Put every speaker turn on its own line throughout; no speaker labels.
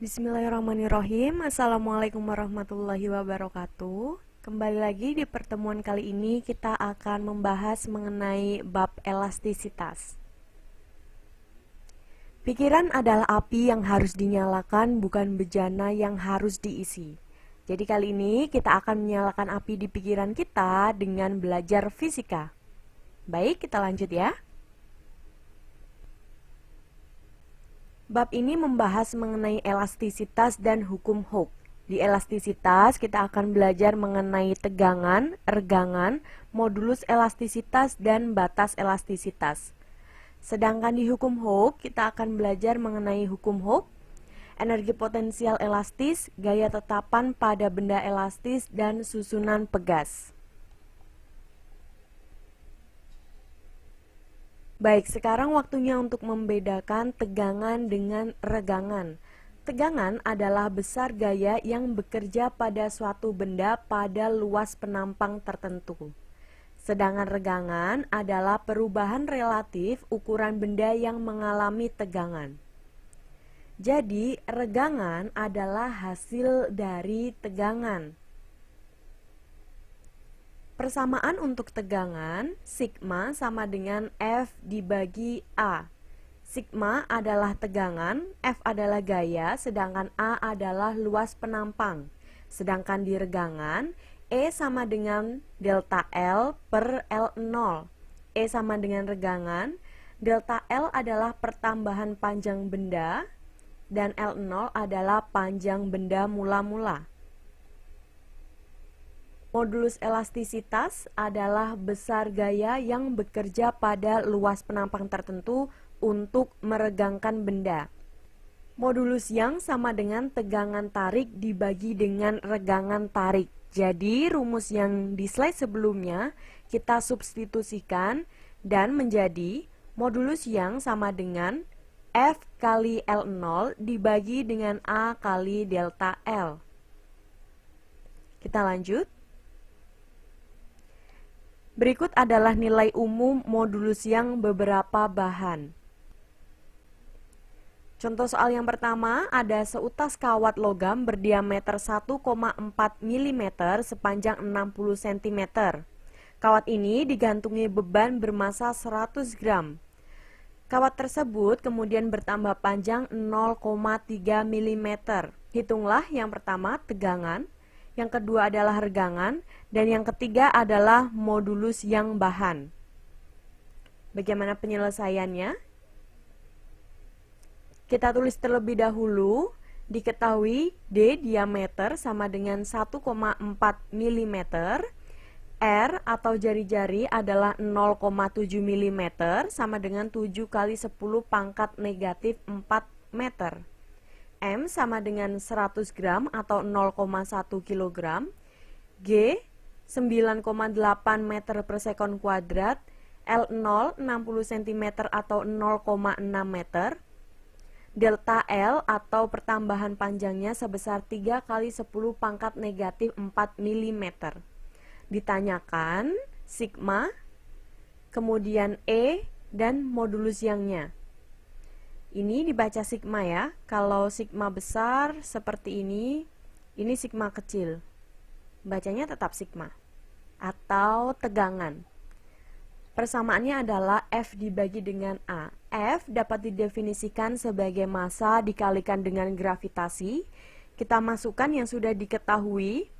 Bismillahirrahmanirrahim. Assalamualaikum warahmatullahi wabarakatuh. Kembali lagi di pertemuan kali ini kita akan membahas mengenai bab elastisitas. Pikiran adalah api yang harus dinyalakan, bukan bejana yang harus diisi. Jadi kali ini kita akan menyalakan api di pikiran kita dengan belajar fisika. Baik, kita lanjut ya. Bab ini membahas mengenai elastisitas dan hukum Hooke. Di elastisitas, kita akan belajar mengenai tegangan, regangan, modulus elastisitas, dan batas elastisitas. Sedangkan di hukum Hooke, kita akan belajar mengenai hukum Hooke, energi potensial elastis, gaya tetapan pada benda elastis, dan susunan pegas. Baik, sekarang waktunya untuk membedakan tegangan dengan regangan. Tegangan adalah besar gaya yang bekerja pada suatu benda pada luas penampang tertentu. Sedangkan regangan adalah perubahan relatif ukuran benda yang mengalami tegangan. Jadi, regangan adalah hasil dari tegangan. Persamaan untuk tegangan, sigma sama dengan F dibagi A. Sigma adalah tegangan, F adalah gaya, sedangkan A adalah luas penampang. Sedangkan di regangan, E sama dengan delta L per L0. E sama dengan regangan, delta L adalah pertambahan panjang benda, dan L0 adalah panjang benda mula-mula. Modulus elastisitas adalah besar gaya yang bekerja pada luas penampang tertentu untuk meregangkan benda. Modulus yang sama dengan tegangan tarik dibagi dengan regangan tarik. Jadi rumus yang di slide sebelumnya kita substitusikan dan menjadi modulus yang sama dengan F kali L0 dibagi dengan A kali delta L. Kita lanjut. Berikut adalah nilai umum modulus yang beberapa bahan. Contoh soal yang pertama, ada seutas kawat logam berdiameter 1,4 mm sepanjang 60 cm. Kawat ini digantungi beban bermassa 100 gram. Kawat tersebut kemudian bertambah panjang 0,3 mm. Hitunglah yang pertama tegangan, yang kedua adalah regangan, dan yang ketiga adalah modulus yang bahan. Bagaimana penyelesaiannya? Kita tulis terlebih dahulu, diketahui D diameter sama dengan 1,4 mm, R atau jari-jari adalah 0,7 mm sama dengan 7 kali 10 pangkat negatif 4 meter. M sama dengan 100 gram atau 0,1 kg, G 9,8 meter per sekon kuadrat, L0 60 cm atau 0,6 meter, delta L atau pertambahan panjangnya sebesar 3 kali 10 pangkat negatif 4 mm. Ditanyakan sigma, kemudian E, dan modulus yangnya. Ini dibaca sigma ya. Kalau sigma besar seperti ini sigma kecil. Bacanya tetap sigma. Atau tegangan. Persamaannya adalah F dibagi dengan A. F dapat didefinisikan sebagai massa dikalikan dengan gravitasi. Kita masukkan yang sudah diketahui.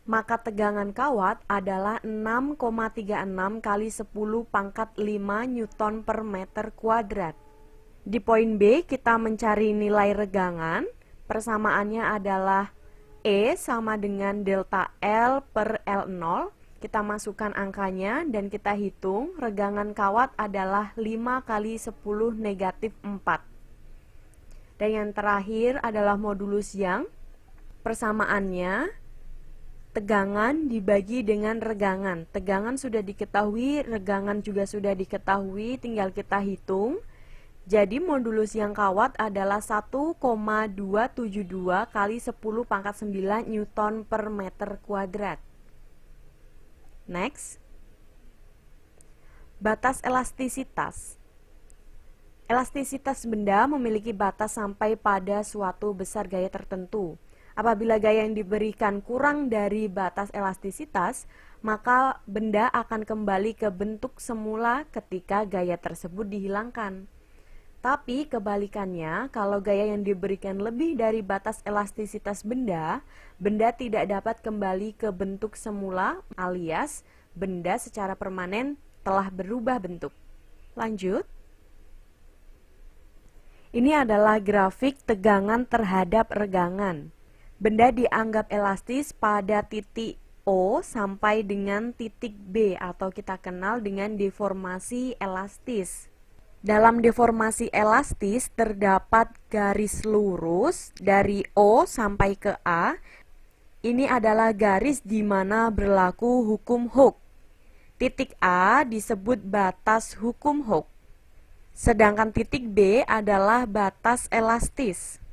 Maka tegangan kawat adalah 6,36 kali 10 pangkat 5 Newton per meter kuadrat. Di poin B kita mencari nilai regangan. Persamaannya adalah E sama dengan delta L per L0. Kita masukkan angkanya dan kita hitung. Regangan kawat adalah 5 kali 10 negatif 4. Dan yang terakhir adalah modulus yang. Persamaannya tegangan dibagi dengan regangan. Tegangan sudah diketahui, regangan juga sudah diketahui, tinggal kita hitung. Jadi modulus yang kawat adalah 1,272 kali 10 pangkat 9 Newton per meter kuadrat. Next. Batas elastisitas. Elastisitas benda memiliki batas sampai pada suatu besar gaya tertentu. Apabila gaya yang diberikan kurang dari batas elastisitas, maka benda akan kembali ke bentuk semula ketika gaya tersebut dihilangkan. Tapi kebalikannya, kalau gaya yang diberikan lebih dari batas elastisitas benda, benda tidak dapat kembali ke bentuk semula, alias benda secara permanen telah berubah bentuk. Lanjut. Ini adalah grafik tegangan terhadap regangan. Benda dianggap elastis pada titik O sampai dengan titik B atau kita kenal dengan deformasi elastis. Dalam deformasi elastis terdapat garis lurus dari O sampai ke A. Ini adalah garis di mana berlaku hukum Hooke. Titik A disebut batas hukum Hooke. Sedangkan titik B adalah batas elastis.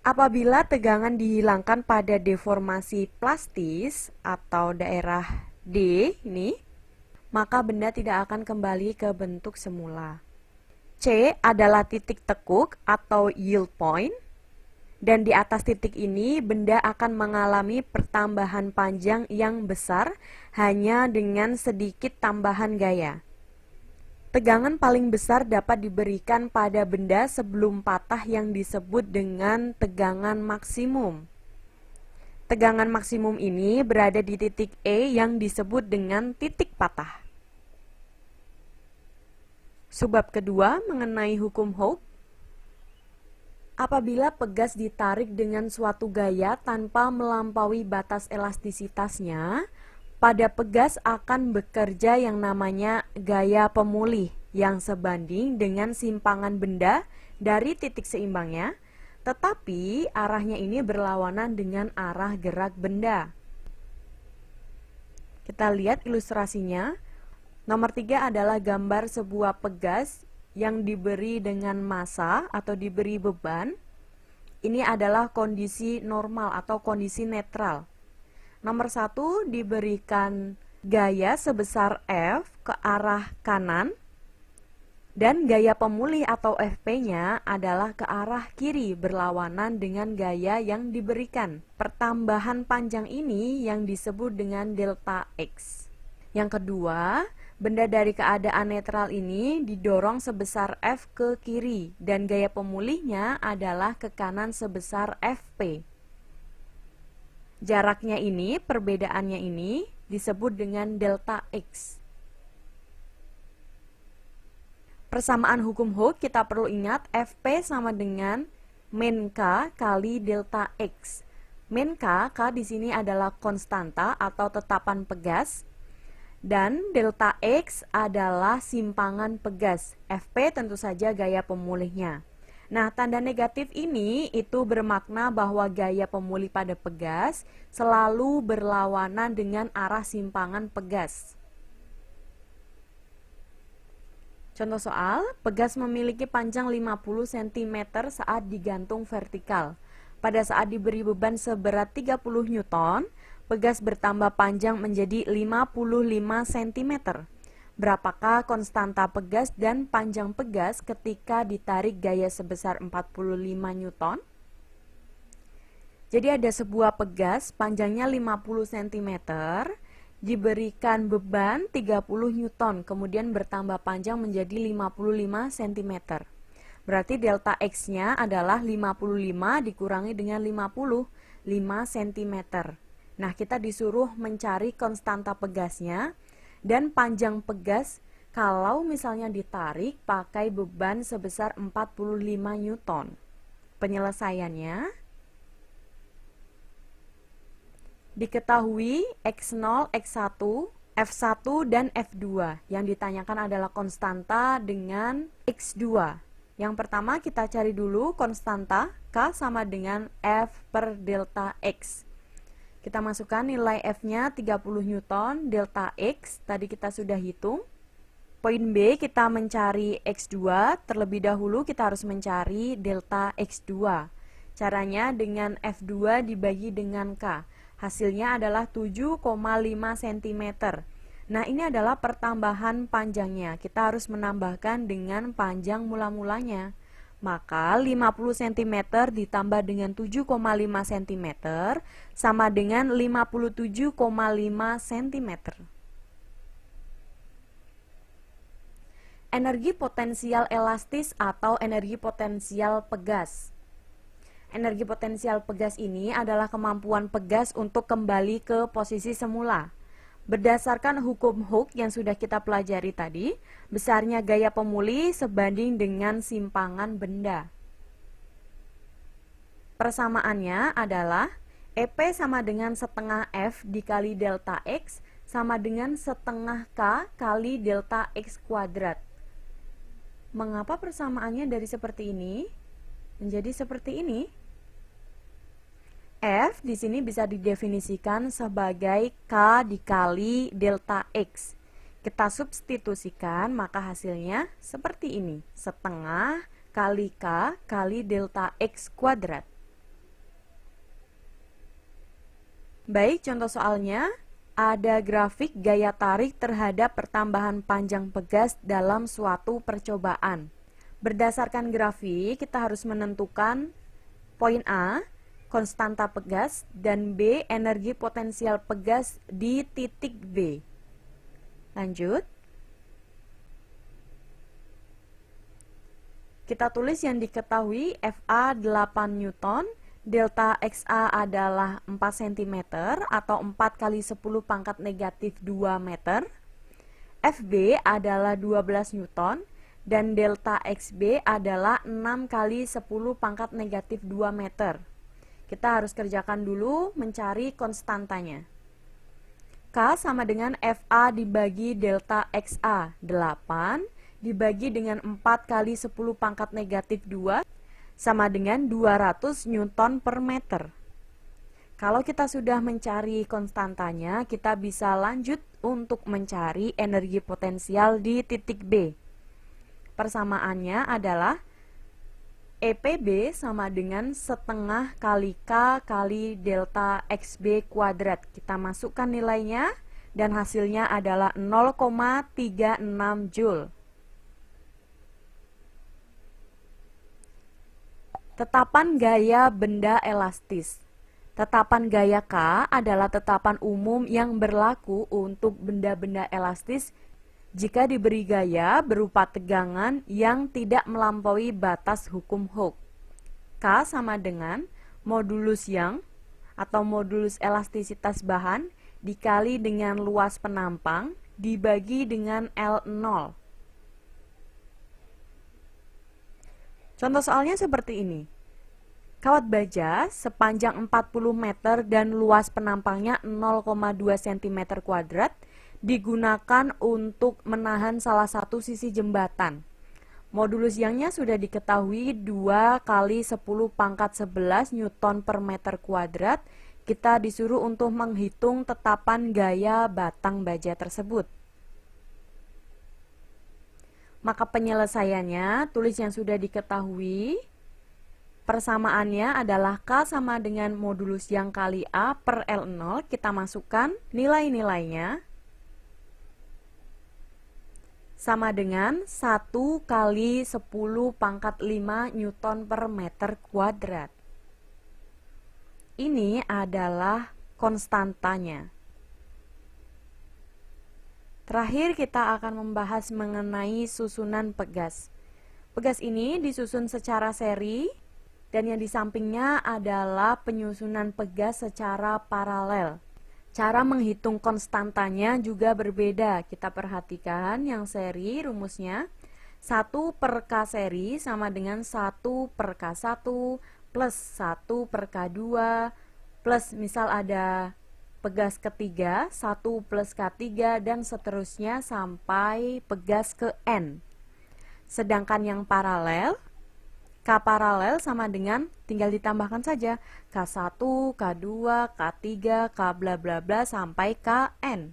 Apabila tegangan dihilangkan pada deformasi plastis atau daerah D ini, maka benda tidak akan kembali ke bentuk semula. C adalah titik tekuk atau yield point, dan di atas titik ini benda akan mengalami pertambahan panjang yang besar hanya dengan sedikit tambahan gaya. Tegangan paling besar dapat diberikan pada benda sebelum patah yang disebut dengan tegangan maksimum. Tegangan maksimum ini berada di titik E yang disebut dengan titik patah. Subbab kedua mengenai hukum Hooke. Apabila pegas ditarik dengan suatu gaya tanpa melampaui batas elastisitasnya, pada pegas akan bekerja yang namanya gaya pemulih yang sebanding dengan simpangan benda dari titik seimbangnya, tetapi arahnya ini berlawanan dengan arah gerak benda. Kita lihat ilustrasinya. Nomor 3 adalah gambar sebuah pegas yang diberi dengan massa atau diberi beban. Ini adalah kondisi normal atau kondisi netral. Nomor 1 diberikan gaya sebesar F ke arah kanan dan gaya pemulih atau Fp-nya adalah ke arah kiri berlawanan dengan gaya yang diberikan. Pertambahan panjang ini yang disebut dengan delta X. Yang kedua, benda dari keadaan netral ini didorong sebesar F ke kiri dan gaya pemulihnya adalah ke kanan sebesar Fp. Jaraknya ini, perbedaannya ini disebut dengan delta X. Persamaan hukum Hooke kita perlu ingat Fp sama dengan min K kali delta X. Min K di sini adalah konstanta atau tetapan pegas dan delta X adalah simpangan pegas. Fp tentu saja gaya pemulihnya. Nah, tanda negatif ini itu bermakna bahwa gaya pemulih pada pegas selalu berlawanan dengan arah simpangan pegas. Contoh soal, pegas memiliki panjang 50 cm saat digantung vertikal. Pada saat diberi beban seberat 30 Newton, pegas bertambah panjang menjadi 55 cm. Berapakah konstanta pegas dan panjang pegas ketika ditarik gaya sebesar 45 Newton? Jadi ada sebuah pegas panjangnya 50 cm, diberikan beban 30 Newton, kemudian bertambah panjang menjadi 55 cm. Berarti delta X-nya adalah 55 dikurangi dengan 55 cm. Nah, kita disuruh mencari konstanta pegasnya dan panjang pegas kalau misalnya ditarik pakai beban sebesar 45 Newton. Penyelesaiannya diketahui X0, X1, F1 dan F2. Yang ditanyakan adalah konstanta dengan X2. Yang pertama kita cari dulu konstanta K sama dengan F per delta X. Kita masukkan nilai F-nya 30 Newton, delta X, tadi kita sudah hitung. Poin B, kita mencari X2, terlebih dahulu kita harus mencari delta X2. Caranya dengan F2 dibagi dengan K. Hasilnya adalah 7,5 cm. Nah, ini adalah pertambahan panjangnya. Kita harus menambahkan dengan panjang mula-mulanya. Maka 50 cm ditambah dengan 7,5 cm sama dengan 57,5 cm. Energi potensial elastis atau energi potensial pegas. Energi potensial pegas ini adalah kemampuan pegas untuk kembali ke posisi semula. Berdasarkan hukum Hooke yang sudah kita pelajari tadi, besarnya gaya pemulih sebanding dengan simpangan benda. Persamaannya adalah EP sama dengan setengah F dikali delta X sama dengan setengah K kali delta X kuadrat. Mengapa persamaannya dari seperti ini menjadi seperti ini? F di sini bisa didefinisikan sebagai K dikali delta X. Kita substitusikan, maka hasilnya seperti ini. Setengah kali K kali delta X kuadrat. Baik, contoh soalnya. Ada grafik gaya tarik terhadap pertambahan panjang pegas dalam suatu percobaan. Berdasarkan grafik, kita harus menentukan poin A, konstanta pegas, dan B, energi potensial pegas di titik B. Lanjut. Kita tulis yang diketahui FA 8 Newton, delta XA adalah 4 cm atau 4 kali 10 pangkat negatif 2 meter. FB adalah 12 Newton dan delta XB adalah 6 kali 10 pangkat negatif 2 meter. Kita harus kerjakan dulu mencari konstantanya. K sama dengan FA dibagi delta XA, 8 dibagi dengan 4 kali 10 pangkat negatif 2 sama dengan 200 Newton per meter. Kalau kita sudah mencari konstantanya, kita bisa lanjut untuk mencari energi potensial di titik B. Persamaannya adalah EPB sama dengan setengah kali K kali delta XB kuadrat. Kita masukkan nilainya dan hasilnya adalah 0,36 Joule. Tetapan gaya benda elastis. Tetapan gaya K adalah tetapan umum yang berlaku untuk benda-benda elastis jika diberi gaya berupa tegangan yang tidak melampaui batas hukum Hooke. K sama dengan modulus Young atau modulus elastisitas bahan dikali dengan luas penampang dibagi dengan L0. Contoh soalnya seperti ini. Kawat baja sepanjang 40 meter dan luas penampangnya 0,2 cm kuadrat digunakan untuk menahan salah satu sisi jembatan. Modulus Young-nya sudah diketahui 2 kali 10 pangkat 11 Newton per meter kuadrat. Kita disuruh untuk menghitung tetapan gaya batang baja tersebut. Maka penyelesaiannya, tulis yang sudah diketahui. Persamaannya adalah K sama dengan modulus Young kali A per L0. Kita masukkan nilai-nilainya. Sama dengan 1 kali 10 pangkat 5 Newton per meter kuadrat. Ini adalah konstantanya. Terakhir kita akan membahas mengenai susunan pegas. Pegas ini disusun secara seri dan yang di sampingnya adalah penyusunan pegas secara paralel. Cara menghitung konstantanya juga berbeda. Kita perhatikan yang seri rumusnya 1 per K seri sama dengan 1 per K1 plus 1 per K2 plus misal ada pegas ketiga, 1 plus K3 dan seterusnya sampai pegas ke N. Sedangkan yang paralel, K paralel sama dengan tinggal ditambahkan saja K1, K2, K3, K bla bla bla sampai Kn.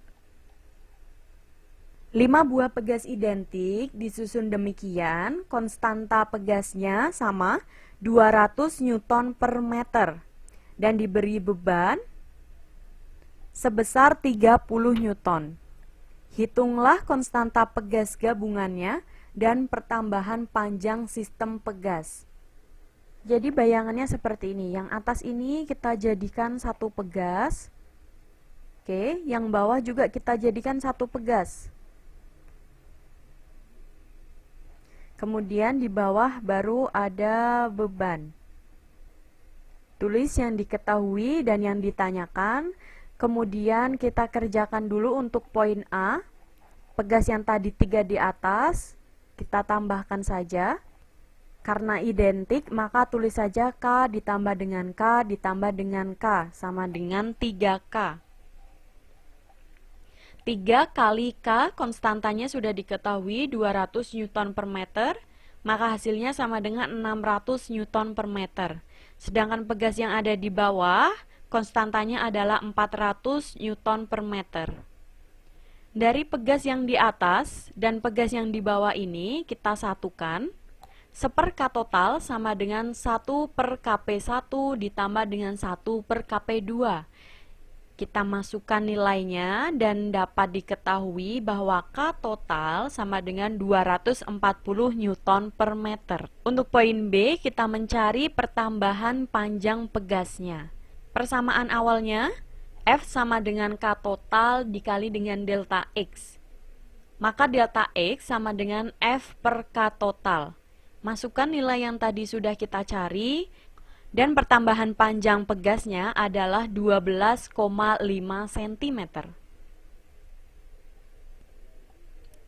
5 buah pegas identik disusun demikian, konstanta pegasnya sama 200 Newton per meter dan diberi beban sebesar 30 Newton. Hitunglah konstanta pegas gabungannya dan pertambahan panjang sistem pegas. Jadi bayangannya seperti ini. Yang atas ini kita jadikan satu pegas. Oke, yang bawah juga kita jadikan satu pegas. Kemudian di bawah baru ada beban. Tulis yang diketahui dan yang ditanyakan. Kemudian kita kerjakan dulu untuk poin A. Pegas yang tadi 3 di atas, kita tambahkan saja. Karena identik, maka tulis saja K ditambah dengan K ditambah dengan K, sama dengan 3K. 3 kali K, konstantanya sudah diketahui 200 Newton per meter, maka hasilnya sama dengan 600 Newton per meter. Sedangkan pegas yang ada di bawah, konstantanya adalah 400 Newton per meter. Dari pegas yang di atas dan pegas yang di bawah ini kita satukan. 1/K total sama dengan 1 per Kp1 ditambah dengan 1 per Kp2. Kita masukkan nilainya dan dapat diketahui bahwa K total sama dengan 240 Newton per meter. Untuk poin B, kita mencari pertambahan panjang pegasnya. Persamaan awalnya, F sama dengan K total dikali dengan delta X. Maka delta X sama dengan F per K total. Masukkan nilai yang tadi sudah kita cari, dan pertambahan panjang pegasnya adalah 12,5 cm.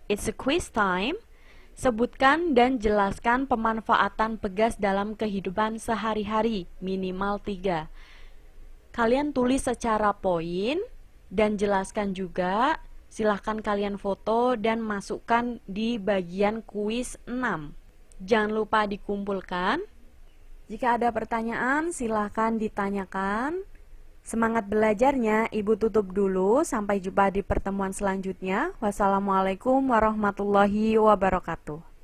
It's a quiz time. Sebutkan dan jelaskan pemanfaatan pegas dalam kehidupan sehari-hari, minimal 3. Kalian tulis secara poin dan jelaskan juga. Silahkan kalian foto dan masukkan di bagian kuis 6. Jangan lupa dikumpulkan. Jika ada pertanyaan, silahkan ditanyakan. Semangat belajarnya, Ibu tutup dulu. Sampai jumpa di pertemuan selanjutnya. Wassalamualaikum warahmatullahi wabarakatuh.